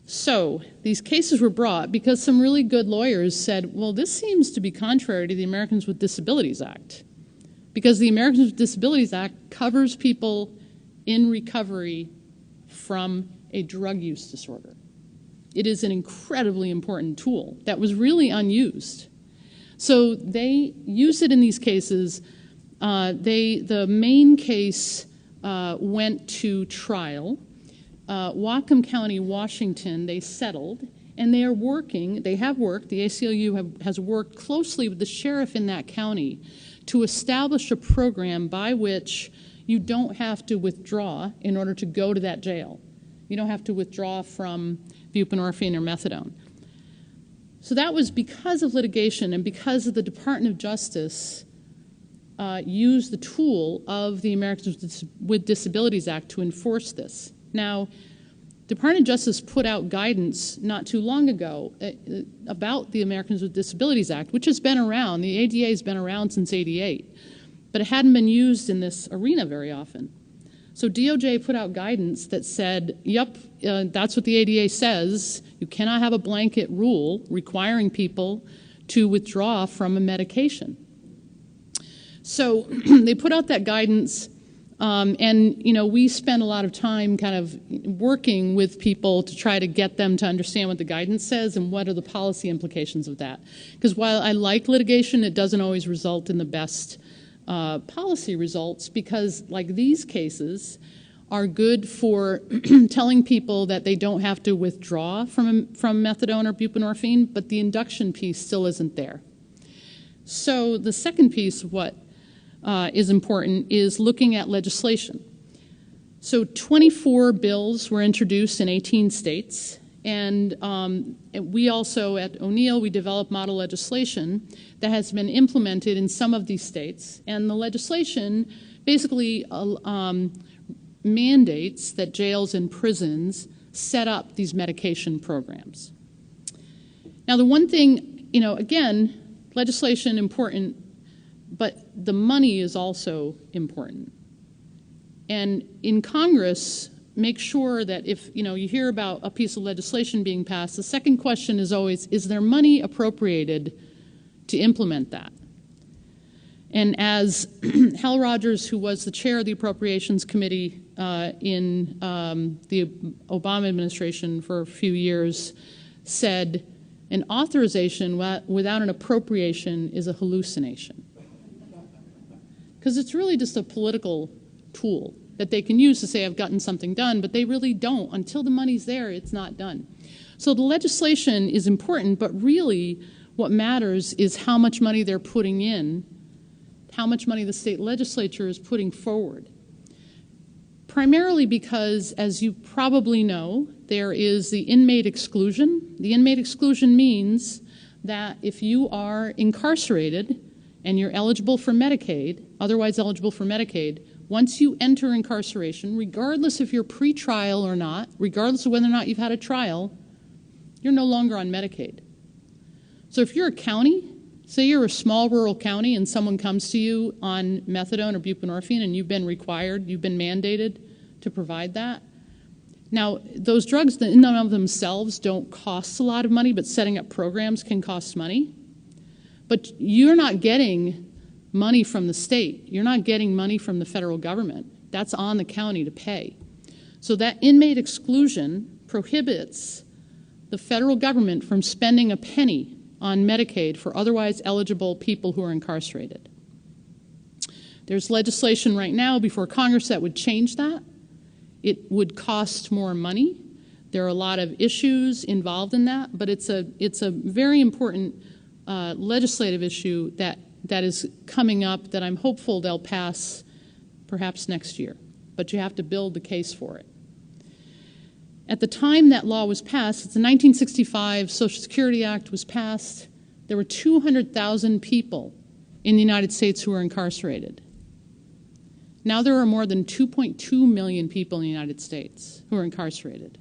So these cases were brought because some really good lawyers said, well, this seems to be contrary to the Americans with Disabilities Act, because the Americans with Disabilities Act covers people in recovery from a drug use disorder. It is an incredibly important tool that was really unused. So they use it in these cases. The main case went to trial. Whatcom County, Washington, they settled, and they have worked, the ACLU has worked closely with the sheriff in that county to establish a program by which you don't have to withdraw in order to go to that jail. You don't have to withdraw from buprenorphine or methadone. So that was because of litigation and because of the Department of Justice used the tool of the Americans with Disabilities Act to enforce this. Now, Department of Justice put out guidance not too long ago about the Americans with Disabilities Act, which has been around. The ADA has been around since '88, but it hadn't been used in this arena very often. So DOJ put out guidance that said, yep, that's what the ADA says. You cannot have a blanket rule requiring people to withdraw from a medication. So they put out that guidance. And, you know, we spend a lot of time kind of working with people to try to get them to understand what the guidance says and what are the policy implications of that. Because while I like litigation, it doesn't always result in the best policy results, because, like these cases, are good for telling people that they don't have to withdraw from methadone or buprenorphine, but the induction piece still isn't there. So the second piece of what is important is looking at legislation. So 24 bills were introduced in 18 states, and we also at O'Neill, we developed model legislation that has been implemented in some of these states, and the legislation basically mandates that jails and prisons set up these medication programs. Now the one thing, you know, again, legislation important, but the money is also important. And in Congress, make sure that if, you know, you hear about a piece of legislation being passed, the second question is always, is there money appropriated to implement that? And as Hal Rogers, who was the chair of the Appropriations Committee in the Obama administration for a few years, said, an authorization without an appropriation is a hallucination. Because it's really just a political tool that they can use to say, I've gotten something done, but they really don't. Until the money's there, it's not done. So the legislation is important, but really what matters is how much money they're putting in, how much money the state legislature is putting forward. Primarily because, as you probably know, there is the inmate exclusion. The inmate exclusion means that if you are incarcerated and you're eligible for Medicaid, otherwise eligible for Medicaid, once you enter incarceration, regardless if you're pre-trial or not, regardless of whether or not you've had a trial, you're no longer on Medicaid. So if you're a county, say you're a small rural county and someone comes to you on methadone or buprenorphine and you've been required, you've been mandated to provide that. Now, those drugs in and of themselves don't cost a lot of money, but setting up programs can cost money. But you're not getting money from the state. You're not getting money from the federal government. That's on the county to pay. So that inmate exclusion prohibits the federal government from spending a penny on Medicaid for otherwise eligible people who are incarcerated. There's legislation right now before Congress that would change that. It would cost more money. There are a lot of issues involved in that, but it's a very important legislative issue that is coming up that I'm hopeful they'll pass perhaps next year. But you have to build the case for it. At the time that law was passed, it's the 1965 Social Security Act was passed, there were 200,000 people in the United States who were incarcerated. Now there are more than 2.2 million people in the United States who are incarcerated.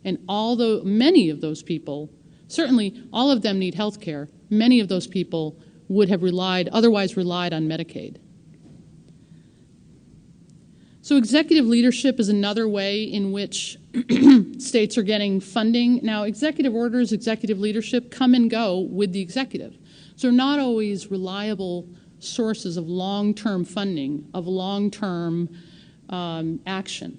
And although many of those people, certainly all of them need health care, many of those people would have otherwise relied on Medicaid. So executive leadership is another way in which states are getting funding. Now, executive orders, executive leadership come and go with the executive. So they're not always reliable sources of long-term funding, of long-term action.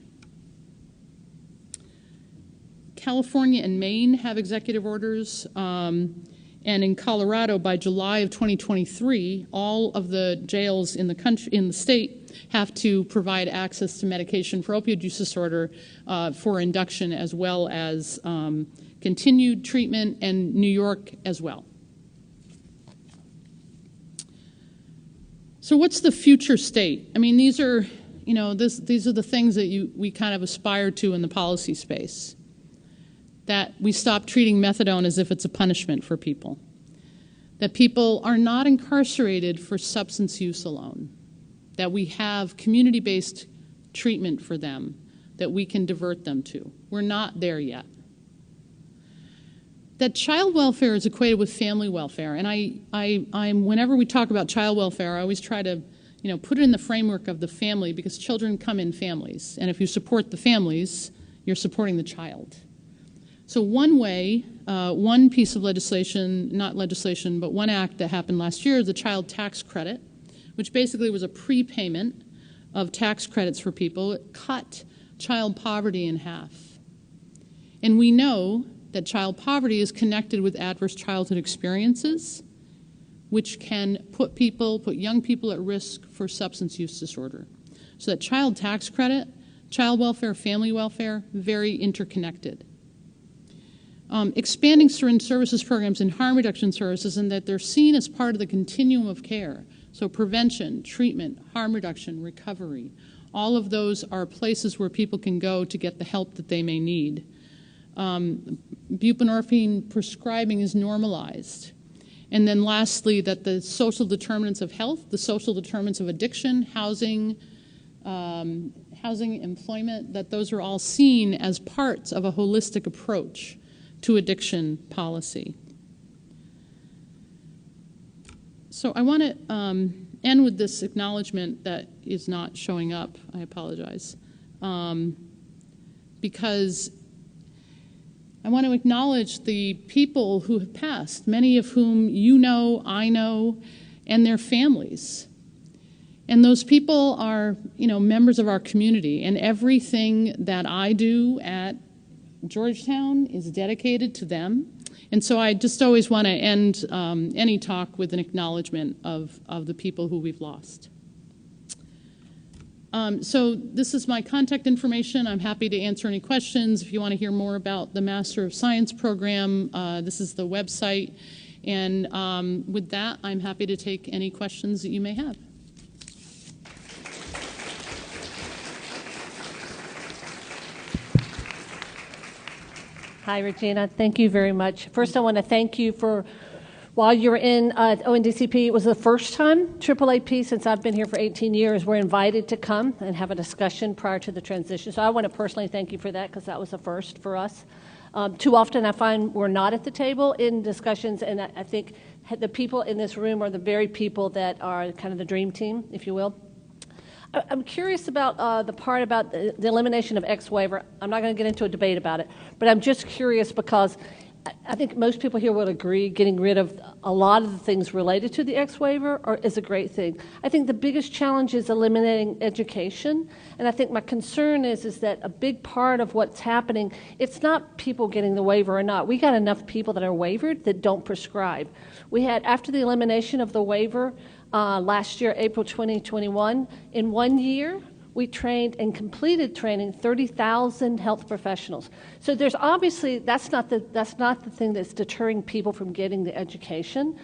California and Maine have executive orders, and in Colorado, by July of 2023, all of the jails in the state have to provide access to medication for opioid use disorder for induction as well as continued treatment, and New York as well. So what's the future state? I mean, these are the things that we kind of aspire to in the policy space. That we stop treating methadone as if it's a punishment for people. That people are not incarcerated for substance use alone. That we have community-based treatment for them. that we can divert them to. We're not there yet. That child welfare is equated with family welfare, and I'm whenever we talk about child welfare, I always try to put it in the framework of the family, because children come in families, and if you support the families, you're supporting the child. So one way, one piece of legislation, not legislation, but one act that happened last year is the child tax credit, which basically was a prepayment of tax credits for people. It cut child poverty in half. And we know that child poverty is connected with adverse childhood experiences, which can put young people at risk for substance use disorder. So that child tax credit, child welfare, family welfare, very interconnected. Expanding syringe services programs and harm reduction services, and that they're seen as part of the continuum of care. So prevention, treatment, harm reduction, recovery, all of those are places where people can go to get the help that they may need. Buprenorphine prescribing is normalized. And then lastly, that the social determinants of health, the social determinants of addiction, housing, employment, that those are all seen as parts of a holistic approach to addiction policy. So I want to end with this acknowledgement that is not showing up. I apologize. Because I want to acknowledge the people who have passed, many of whom you know, I know, and their families. And those people are, members of our community, and everything that I do at Georgetown is dedicated to them. And so I just always want to end any talk with an acknowledgement of the people who we've lost. So this is my contact information. I'm happy to answer any questions. If you want to hear more about the Master of Science program, this is the website. And with that, I'm happy to take any questions that you may have. Hi, Regina. Thank you very much. First, I want to thank you for, while you were in ONDCP, it was the first time AAAP, since I've been here for 18 years, we're invited to come and have a discussion prior to the transition. So I want to personally thank you for that, because that was a first for us. Too often I find we're not at the table in discussions, and I think the people in this room are the very people that are kind of the dream team, if you will. I'm curious about the part about the elimination of X waiver. I'm not going to get into a debate about it, but I'm just curious because I think most people here will agree getting rid of a lot of the things related to the X waiver is a great thing. I think the biggest challenge is eliminating education, and I think my concern is that a big part of what's happening, it's not people getting the waiver or not. We got enough people that are waivered that don't prescribe. We had, after the elimination of the waiver last year, April 2021, in 1 year, we trained and completed training 30,000 health professionals. So there's obviously, that's not the thing that's deterring people from getting the education,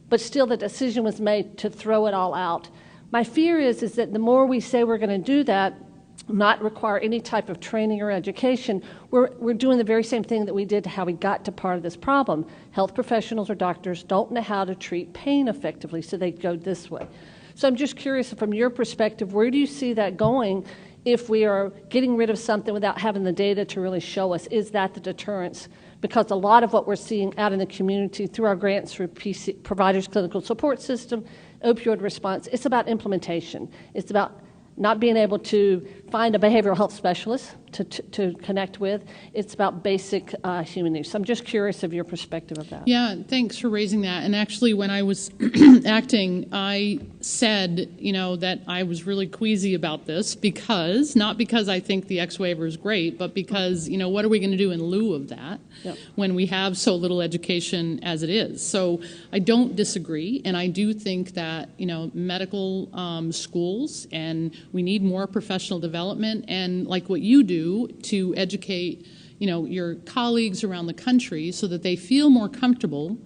but still the decision was made to throw it all out. My fear is that the more we say we're going to do that, not require any type of training or education, we're doing the very same thing that we did to how we got to part of this problem. Health professionals or doctors don't know how to treat pain effectively, so they go this way. So I'm just curious, from your perspective, where do you see that going if we are getting rid of something without having the data to really show us? Is that the deterrence? Because a lot of what we're seeing out in the community through our grants through Providers Clinical Support System, opioid response, it's about implementation. It's about not being able to find a behavioral health specialist to connect with. It's about basic human needs. So I'm just curious of your perspective of that. Yeah, thanks for raising that. And actually, when I was acting, I said, that I was really queasy about this not because I think the X waiver is great, but because, what are we going to do in lieu of that when we have so little education as it is? So I don't disagree, and I do think that, medical schools, and we need more professional development, and like what you do to educate, your colleagues around the country so that they feel more comfortable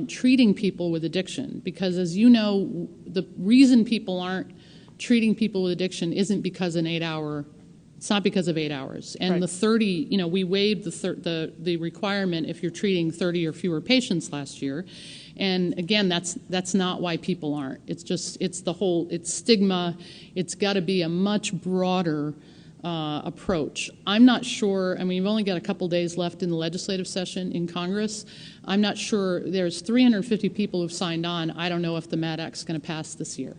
treating people with addiction. Because as you know, the reason people aren't treating people with addiction isn't because it's not because of 8 hours. And right. The 30, we waived the requirement if you're treating 30 or fewer patients last year. And again, that's not why people aren't. It's stigma. It's got to be a much broader approach. I'm not sure, I mean, we've only got a couple days left in the legislative session in Congress. I'm not sure, there's 350 people who've signed on. I don't know if the MAD Act's going to pass this year.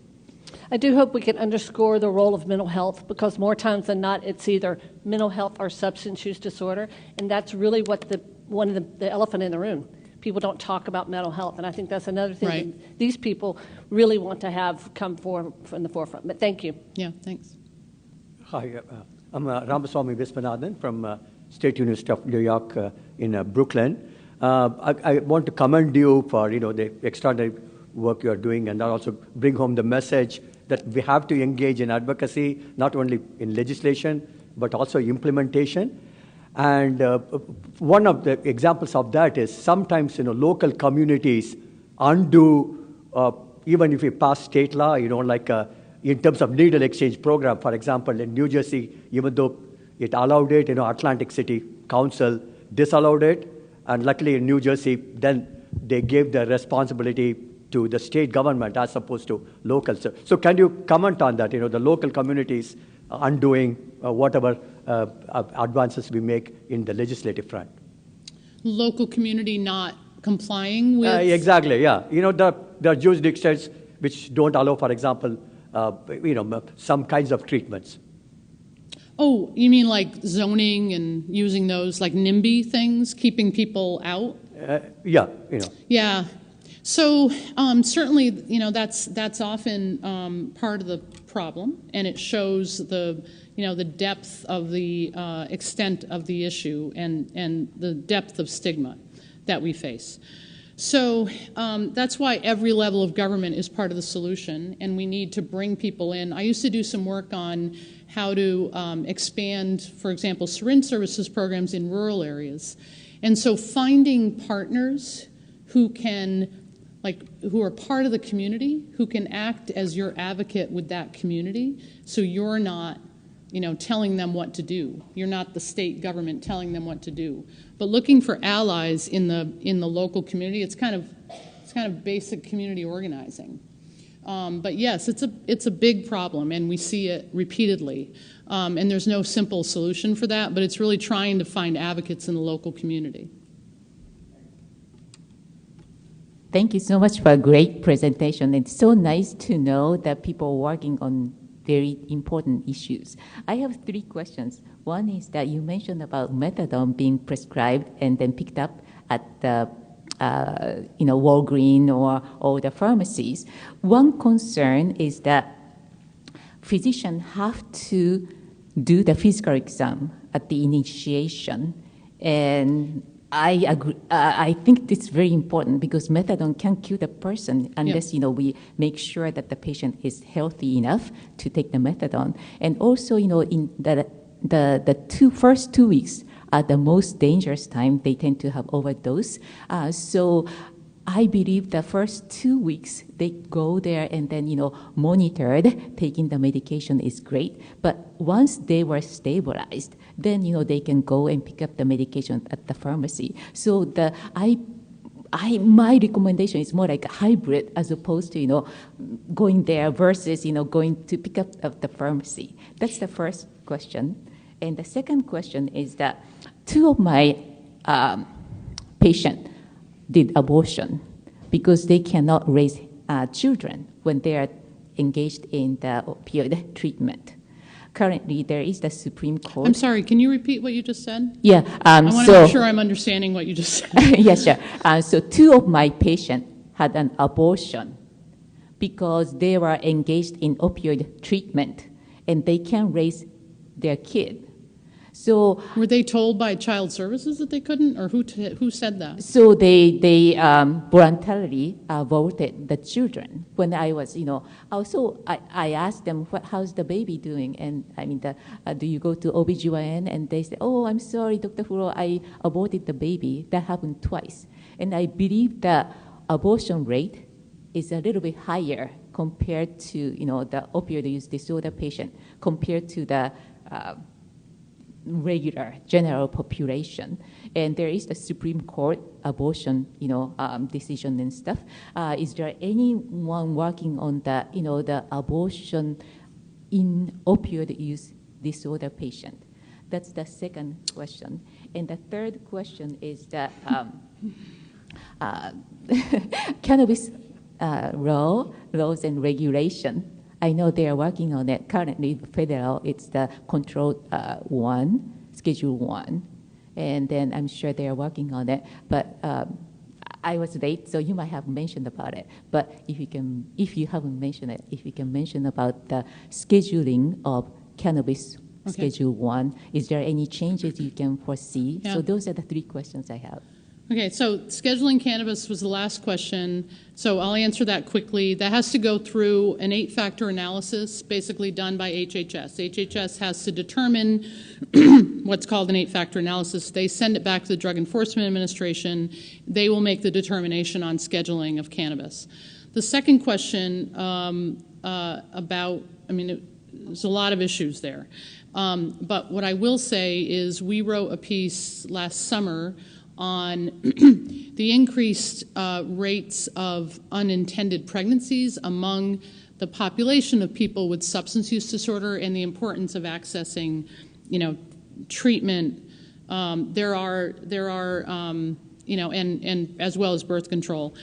I do hope we can underscore the role of mental health, because more times than not, it's either mental health or substance use disorder, and that's really what one of the elephant in the room. People don't talk about mental health, and I think that's another thing that these people really want to have come from the forefront. But thank you. Yeah, thanks. Hi, I'm Ramaswamy Viswanathan from State University of New York in Brooklyn. I want to commend you for the extraordinary work you are doing, and also bring home the message that we have to engage in advocacy, not only in legislation, but also implementation. And one of the examples of that is sometimes local communities undo, even if we pass state law, like in terms of needle exchange program, for example, in New Jersey, even though it allowed it, Atlantic City Council disallowed it, and luckily in New Jersey, then they gave the responsibility to the state government as opposed to local. So can you comment on that, the local communities undoing whatever advances we make in the legislative front? Local community not complying with? Exactly, yeah. There are jurisdictions which don't allow, for example, some kinds of treatments. Oh, you mean like zoning and using those like NIMBY things, keeping people out? Yeah, Yeah. So certainly, that's often part of the problem, and it shows the depth of the extent of the issue and the depth of stigma that we face. So that's why every level of government is part of the solution, and we need to bring people in. I used to do some work on how to expand, for example, syringe services programs in rural areas. And so finding partners who are part of the community, who can act as your advocate with that community, so you're not telling them what to do. You're not the state government telling them what to do. But looking for allies in the local community, it's kind of basic community organizing. But yes, it's a big problem, and we see it repeatedly. And there's no simple solution for that, but it's really trying to find advocates in the local community. Thank you so much for a great presentation. It's so nice to know that people are working on very important issues. I have 3 questions. One is that you mentioned about methadone being prescribed and then picked up at the Walgreens or the pharmacies. One concern is that physicians have to do the physical exam at the initiation, and I agree. I think it's very important because methadone can kill the person unless we make sure that the patient is healthy enough to take the methadone. And also, in the first 2 weeks are the most dangerous time. They tend to have overdose. So I believe the first 2 weeks they go there and then monitored. Taking the medication is great, but once they were stabilized, then they can go and pick up the medication at the pharmacy. So my recommendation is more like a hybrid as opposed to going there versus going to pick up at the pharmacy. That's the first question. And the second question is that 2 of my patients did abortion because they cannot raise children when they are engaged in the opioid treatment. Currently, there is the Supreme Court. I'm sorry, can you repeat what you just said? Yeah. I want to make sure I'm understanding what you just said. Yes, sure. So 2 of my patients had an abortion because they were engaged in opioid treatment and they can't raise their kid. So were they told by Child Services that they couldn't, or who said that? So they voluntarily aborted the children. When I was, I asked them, how's the baby doing? And I mean, do you go to OBGYN? And they said, oh, I'm sorry, Dr. Furo, I aborted the baby. That happened twice. And I believe the abortion rate is a little bit higher compared to, the opioid use disorder patient compared to the regular general population. And there is the Supreme Court abortion, decision and stuff. Is there anyone working on the, the abortion in opioid use disorder patient? That's the second question. And the third question is that cannabis laws and regulation. I know they are working on it currently. Federal, it's the Control 1, Schedule 1. And then I'm sure they are working on it. But I was late, so you might have mentioned about it. But if you haven't mentioned it, if you can mention about the scheduling of cannabis Schedule 1, is there any changes you can foresee? Yeah. So those are the three questions I have. Okay, so scheduling cannabis was the last question. So I'll answer that quickly. That has to go through an 8-factor analysis, basically done by HHS. HHS has to determine what's called an 8-factor analysis. They send it back to the Drug Enforcement Administration. They will make the determination on scheduling of cannabis. The second question there's a lot of issues there. But what I will say is we wrote a piece last summer on the increased rates of unintended pregnancies among the population of people with substance use disorder and the importance of accessing, treatment. There are and as well as birth control.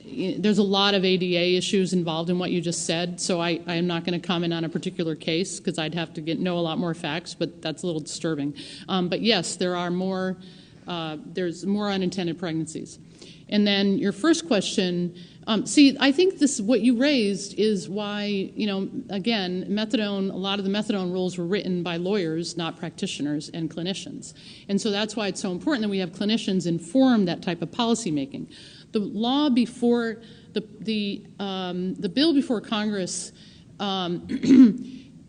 There's a lot of ADA issues involved in what you just said, so I am not going to comment on a particular case because I'd have to know a lot more facts, but that's a little disturbing. But yes, there are more. There's more unintended pregnancies. And then your first question, I think what you raised is why, again, methadone, a lot of the methadone rules were written by lawyers, not practitioners and clinicians. And so that's why it's so important that we have clinicians inform that type of policy making. The law before, the bill before Congress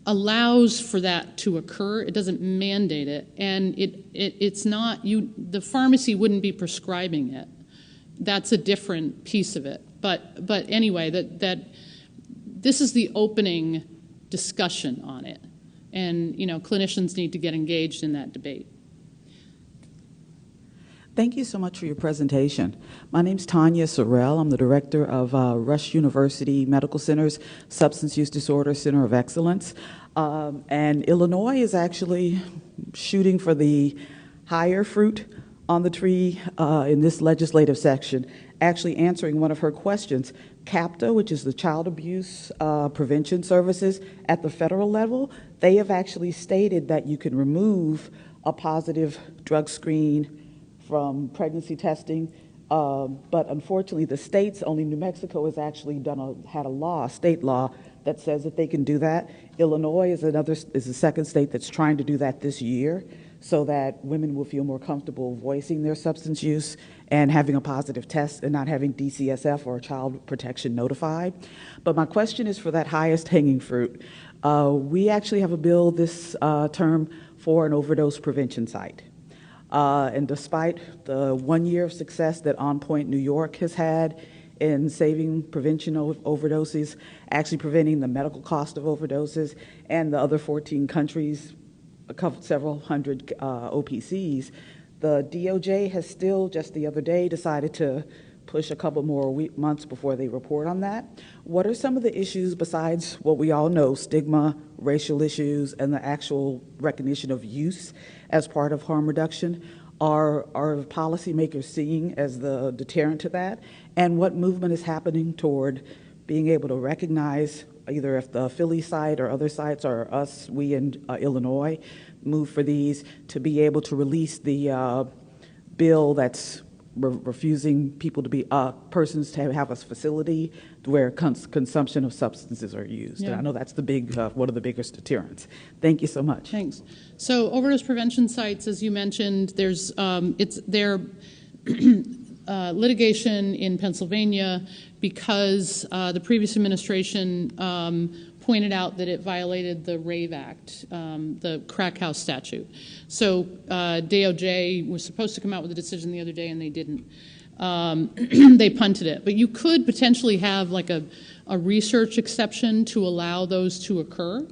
allows for that to occur. It doesn't mandate it, and it's not the pharmacy wouldn't be prescribing it. That's a different piece of it. But anyway, that this is the opening discussion on it, and clinicians need to get engaged in that debate. Thank you so much for your presentation. My name's Tanya Sorrell. I'm the director of Rush University Medical Center's Substance Use Disorder Center of Excellence. And Illinois is actually shooting for the higher fruit on the tree in this legislative section, actually answering one of her questions. CAPTA, which is the Child Abuse Prevention Services at the federal level, they have actually stated that you can remove a positive drug screen from pregnancy testing, but unfortunately the states, only New Mexico has actually had a state law that says that they can do that. Illinois is the second state that's trying to do that this year so that women will feel more comfortable voicing their substance use and having a positive test and not having DCSF or child protection notified. But my question is for that highest hanging fruit. We actually have a bill this term for an overdose prevention site. And despite the 1 year of success that On Point New York has had in saving prevention of overdoses, actually preventing the medical cost of overdoses, and the other 14 countries, several hundred OPCs, the DOJ has still just the other day decided to push a couple more months before they report on that. What are some of the issues besides what we all know, stigma, racial issues, and the actual recognition of use as part of harm reduction? Are policymakers seeing as the deterrent to that? And what movement is happening toward being able to recognize, either if the Philly site or other sites or we in Illinois move for these, to be able to release the bill that's refusing people to be persons to have a facility where consumption of substances are used. Yeah. And I know that's the one of the biggest deterrents. Thank you so much. Thanks. So overdose prevention sites, as you mentioned, there's litigation in Pennsylvania because the previous administration pointed out that it violated the RAVE Act, the crack house statute. So DOJ was supposed to come out with a decision the other day, and they didn't. They punted it. But you could potentially have like a research exception to allow those to occur.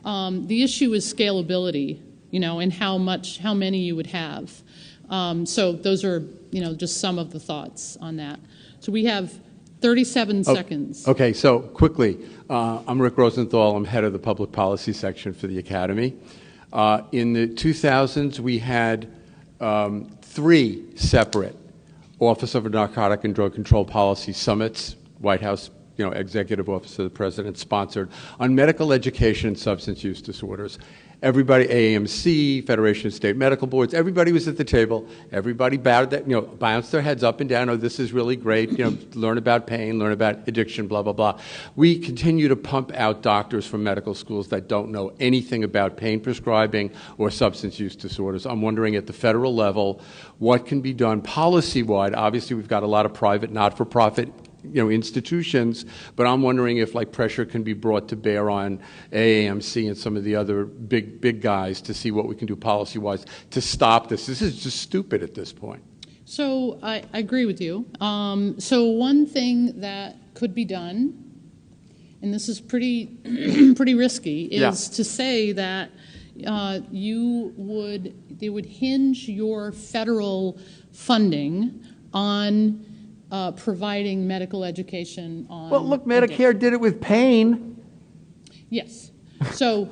The issue is scalability, and how many you would have. So those are, just some of the thoughts on that. So we have 37 seconds. Okay, so quickly, I'm Rick Rosenthal. I'm head of the public policy section for the Academy. In the 2000s, we had 3 separate Office of Narcotic and Drug Control Policy summits, White House, Executive Office of the President sponsored, on medical education and substance use disorders. Everybody, AAMC, Federation of State Medical Boards, everybody was at the table. Everybody bounced their heads up and down. Oh, this is really great. Learn about pain, learn about addiction, blah, blah, blah. We continue to pump out doctors from medical schools that don't know anything about pain prescribing or substance use disorders. I'm wondering at the federal level what can be done policy-wide. Obviously, we've got a lot of private, not-for-profit institutions, but I'm wondering if pressure can be brought to bear on AAMC and some of the other big guys to see what we can do policy-wise to stop this. This is just stupid at this point. So I agree with you. So one thing that could be done, and this is pretty pretty risky, is to say that they would hinge your federal funding on providing medical education on. Well, look, Medicare did it with pain. Yes. So,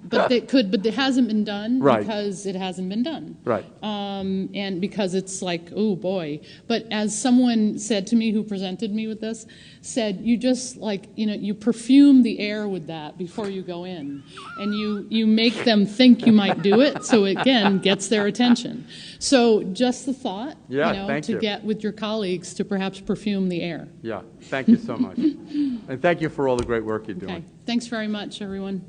but it hasn't been done because it hasn't been done. Right. And because it's oh boy. But as someone said to me who presented me with this, said you just you perfume the air with that before you go in, and you make them think you might do it, so it again gets their attention. So just the thought, to get with your colleagues to perhaps perfume the air. Yeah. Thank you so much, and thank you for all the great work you're doing. Okay. Thanks very much, everyone.